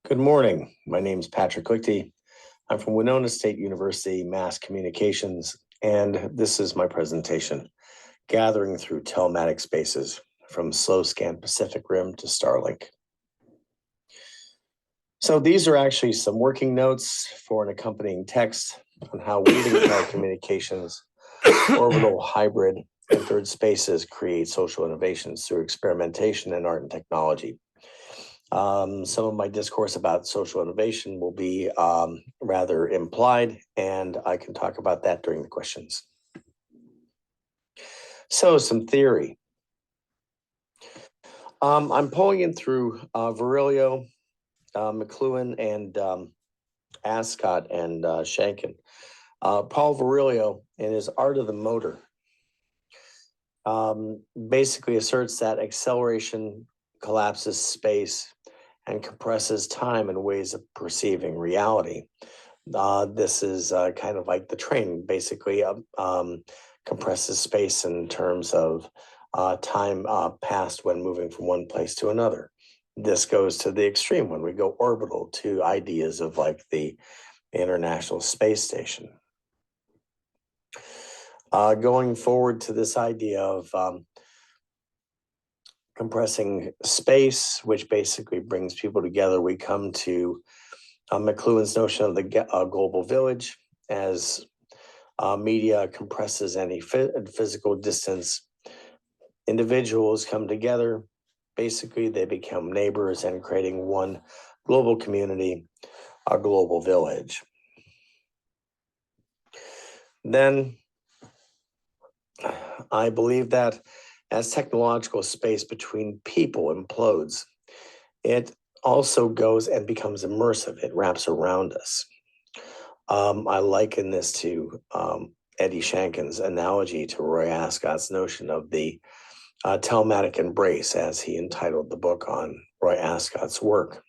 Good morning. My name is Patrick Lichty. I'm from Winona State University Mass Communications, and this is my presentation, Gathering Through Telematic Spaces from Slow Scan Pacific Rim to Starlink. So these are actually some working notes for an accompanying text on how weaving telecommunications, orbital, hybrid, and third spaces create social innovations through experimentation in art and technology. Some of my discourse about social innovation will be rather implied, and I can talk about that during the questions. So some theory. I'm pulling in through Virilio, McLuhan, and Ascot and Shanken. Paul Virilio, in his Art of the Motor, basically asserts that acceleration collapses space and compresses time in ways of perceiving reality. This is kind of like the train, basically compresses space in terms of time passed when moving from one place to another. This goes to the extreme when we go orbital to ideas of like the International Space Station. Going forward to this idea of compressing space, which basically brings people together, we come to McLuhan's notion of the global village as media compresses any physical distance. Individuals come together, basically they become neighbors and creating one global community, a global village. Then I believe that as technological space between people implodes, it also goes and becomes immersive. It wraps around us. I liken this to Eddie Shanken's analogy to Roy Ascot's notion of the telematic embrace, as he entitled the book on Roy Ascot's work.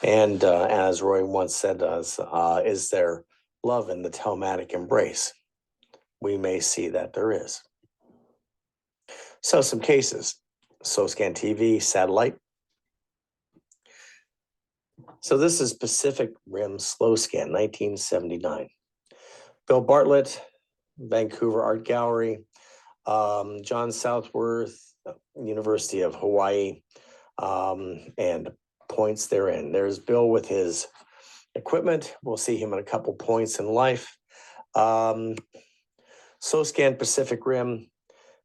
And as Roy once said to us, is there love in the telematic embrace? We may see that there is. So some cases, SoScan TV, satellite. So this is Pacific Rim Slow Scan, 1979. Bill Bartlett, Vancouver Art Gallery, John Southworth, University of Hawaii, and points therein. There's Bill with his equipment. We'll see him at a couple points in life. SoScan Pacific Rim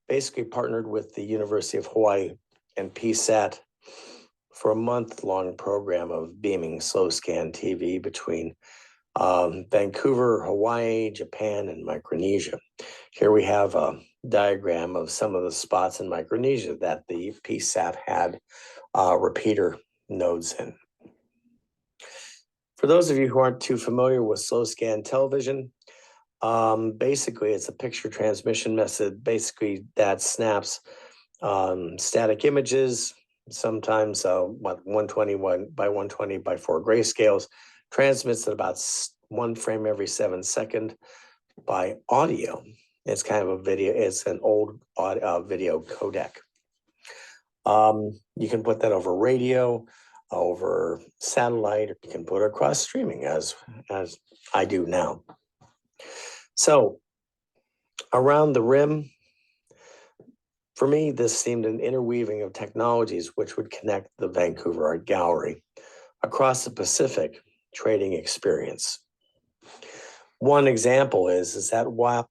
basically partnered with the University of Hawaii and PSAT for a month-long program of beaming slow scan TV between Vancouver, Hawaii, Japan, and Micronesia. Here we have a diagram of some of the spots in Micronesia that the PSAT had repeater nodes in. For those of you who aren't too familiar with slow scan television, basically it's a picture transmission method, basically that snaps static images, sometimes 121 by 120 by 4 grayscales, transmits at about 1 frame every 7 seconds by audio. It's kind of a video, it's an old video codec. You can put that over radio, over satellite, or you can put it across streaming as I do now. So around the rim, for me, this seemed an interweaving of technologies which would connect the Vancouver Art Gallery across the Pacific trading experience. One example is that while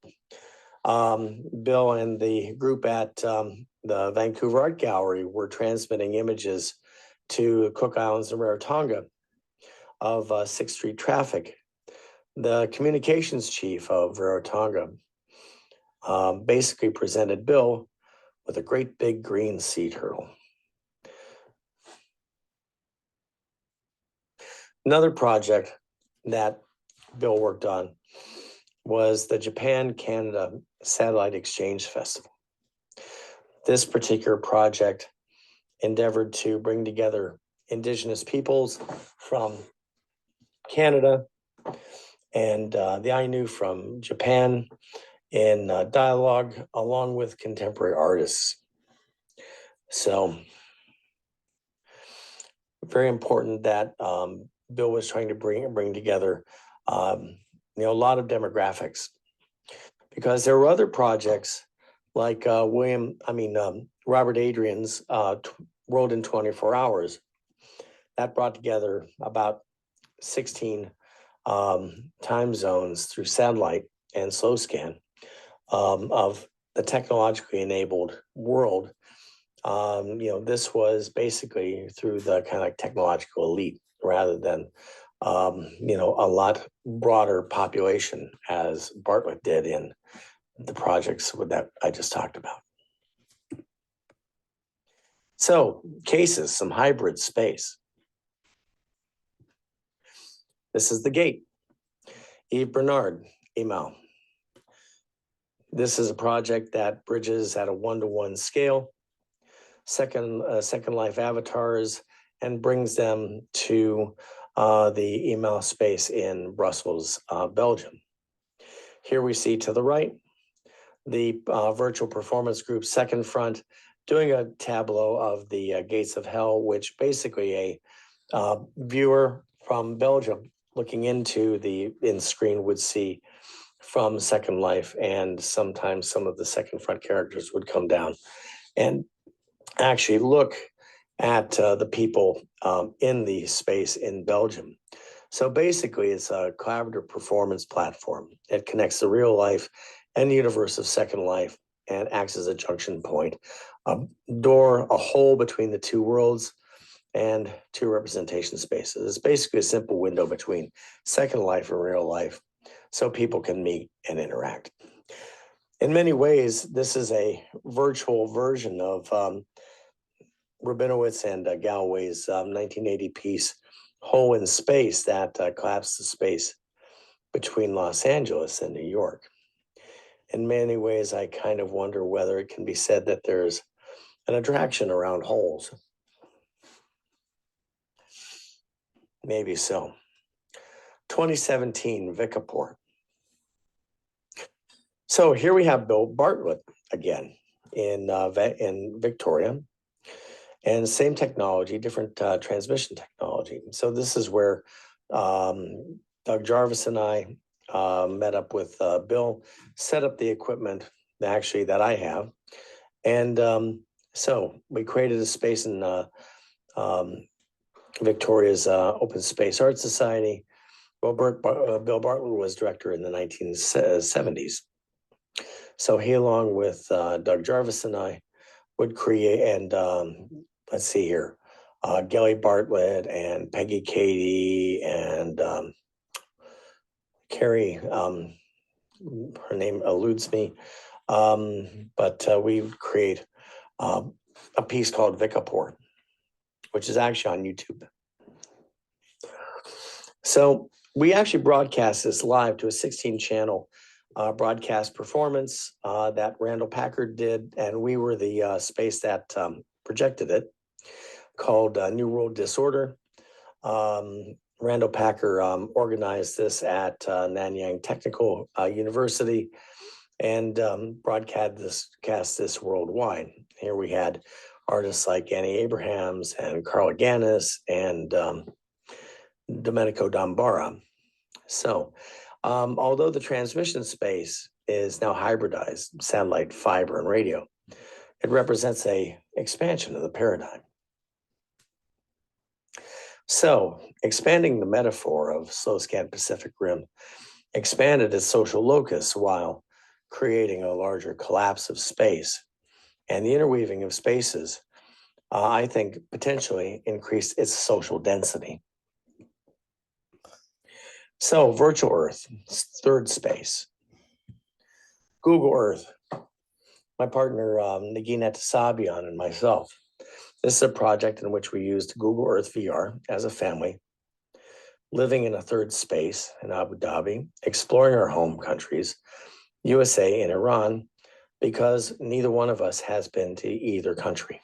Bill and the group at the Vancouver Art Gallery were transmitting images to Cook Islands and Rarotonga of 6th Street traffic, the communications chief of Rarotonga basically presented Bill with a great big green sea turtle. Another project that Bill worked on was the Japan-Canada Satellite Exchange Festival. This particular project endeavored to bring together Indigenous peoples from Canada and the Ainu from Japan in dialogue along with contemporary artists. So very important that Bill was trying to bring together, a lot of demographics, because there were other projects like Robert Adrian's World in 24 Hours that brought together about 16 time zones through satellite and slow scan of the technologically enabled world. This was basically through the kind of like technological elite rather than, a lot broader population as Bartlett did in the projects that I just talked about. So cases, some hybrid space. This is the gate. Yves Bernard, email. This is a project that bridges at a 1-to-1 scale, second life avatars, and brings them to the email space in Brussels, Belgium. Here we see to the right, the virtual performance group second front doing a tableau of the gates of hell, which basically a viewer from Belgium looking into the in-screen would see from Second Life, and sometimes some of the second front characters would come down and actually look at the people in the space in Belgium. So basically, it's a collaborative performance platform. It connects the real life and the universe of Second Life and acts as a junction point, a door, a hole between the two worlds, and two representation spaces. It's basically a simple window between Second Life and real life so people can meet and interact. In many ways, this is a virtual version of Rabinowitz and Galway's 1980 piece, Hole in Space, that collapsed the space between Los Angeles and New York. In many ways, I kind of wonder whether it can be said that there's an attraction around holes. Maybe so. 2017, Vicaport. So here we have Bill Bartlett again in Victoria, and same technology, different transmission technology. So this is where Doug Jarvis and I met up with Bill, set up the equipment actually that I have, and so we created a space in Victoria's Open Space Art Society. Bill Bartlett was director in the 1970s. So he, along with Doug Jarvis and I, would create, and let's see here, Gelly Bartlett and Peggy Cady and Carrie, her name eludes me, but we would create a piece called Vicaport, which is actually on YouTube. So we actually broadcast this live to a 16-channel broadcast performance that Randall Packard did, and we were the space that projected it, called New World Disorder. Randall Packard organized this at Nanyang Technical University and broadcast this worldwide. Here we had artists like Annie Abrahams and Carla Ganis and Domenico Dambara. So although the transmission space is now hybridized, satellite, fiber, and radio, it represents an expansion of the paradigm. So expanding the metaphor of slow scan Pacific Rim expanded its social locus while creating a larger collapse of space. And the interweaving of spaces, I think, potentially increased its social density. So virtual Earth, third space. Google Earth, my partner Nagin Sabian and myself. This is a project in which we used Google Earth VR as a family, living in a third space in Abu Dhabi, exploring our home countries, USA and Iran, because neither one of us has been to either country.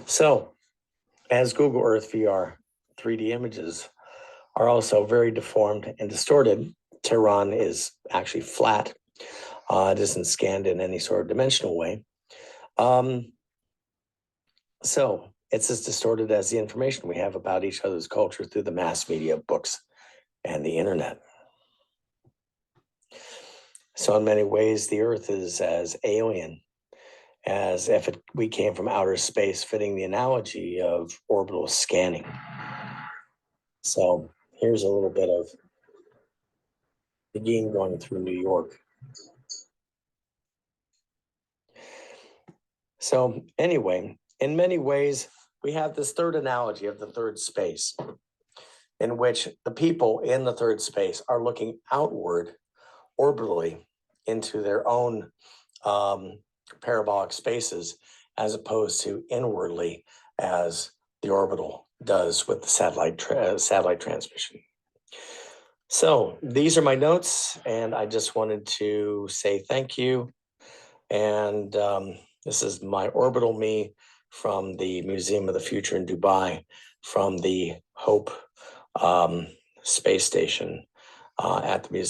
So as Google Earth VR 3D images are also very deformed and distorted, Tehran is actually flat. It isn't scanned in any sort of dimensional way. So it's as distorted as the information we have about each other's culture through the mass media, books, and the internet. So in many ways, the Earth is as alien as if we came from outer space, fitting the analogy of orbital scanning. So here's a little bit of the game going through New York. So anyway, in many ways, we have this third analogy of the third space, in which the people in the third space are looking outward orbitally into their own parabolic spaces, as opposed to inwardly as the orbital does with the satellite transmission. So these are my notes, and I just wanted to say thank you. And this is my orbital me from the Museum of the Future in Dubai, from the Hope space station at the museum.